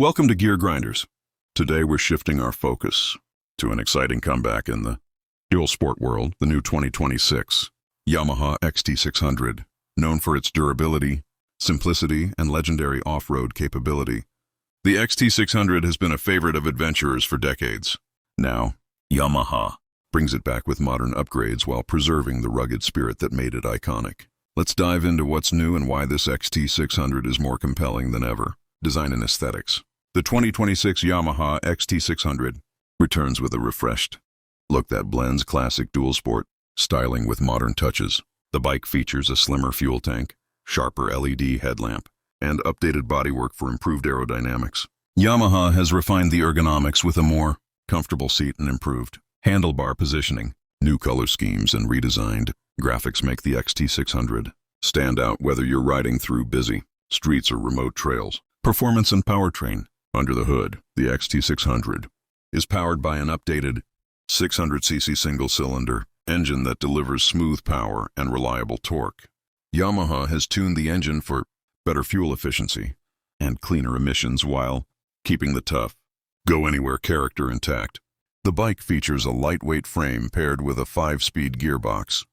Welcome to Gear Grinders. Today we're shifting our focus to an exciting comeback in the dual sport world, the new 2026 Yamaha XT600. Known for its durability, simplicity, and legendary off-road capability, the XT600 has been a favorite of adventurers for decades. Now, Yamaha brings it back with modern upgrades while preserving the rugged spirit that made it iconic. Let's dive into what's new and why this XT600 is more compelling than ever. Design and aesthetics. The 2026 Yamaha XT600 returns with a refreshed look that blends classic dual sport styling with modern touches. The bike features a slimmer fuel tank, sharper LED headlamp, and updated bodywork for improved aerodynamics. Yamaha has refined the ergonomics with a more comfortable seat and improved handlebar positioning. New color schemes and redesigned graphics make the XT600 stand out whether you're riding through busy streets or remote trails. Performance and powertrain. Under the hood, the XT600 is powered by an updated 600cc single-cylinder engine that delivers smooth power and reliable torque. Yamaha has tuned the engine for better fuel efficiency and cleaner emissions while keeping the tough, go-anywhere character intact. The bike features a lightweight frame paired with a 5-speed gearbox,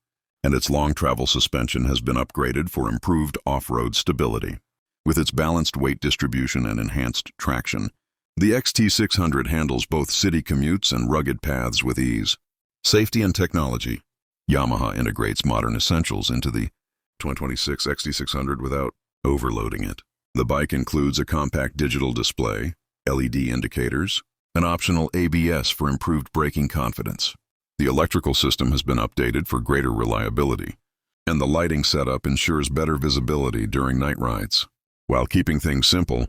and its long-travel suspension has been upgraded for improved off-road stability. With its balanced weight distribution and enhanced traction, the XT600 handles both city commutes and rugged paths with ease. Safety and technology. Yamaha integrates modern essentials into the 2026 XT600 without overloading it. The bike includes a compact digital display, LED indicators, and optional ABS for improved braking confidence. The electrical system has been updated for greater reliability, and the lighting setup ensures better visibility during night rides. While keeping things simple,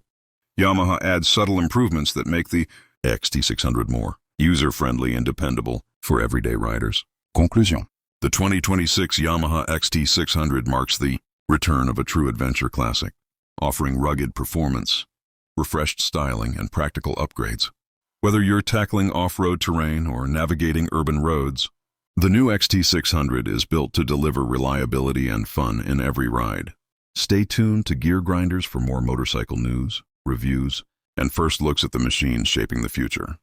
Yamaha adds subtle improvements that make the XT600 more user-friendly and dependable for everyday riders. Conclusion. The 2026 Yamaha XT600 marks the return of a true adventure classic, offering rugged performance, refreshed styling, and practical upgrades. Whether you're tackling off-road terrain or navigating urban roads, the new XT600 is built to deliver reliability and fun in every ride. Stay tuned to Gear Grinders for more motorcycle news, reviews, and first looks at the machines shaping the future.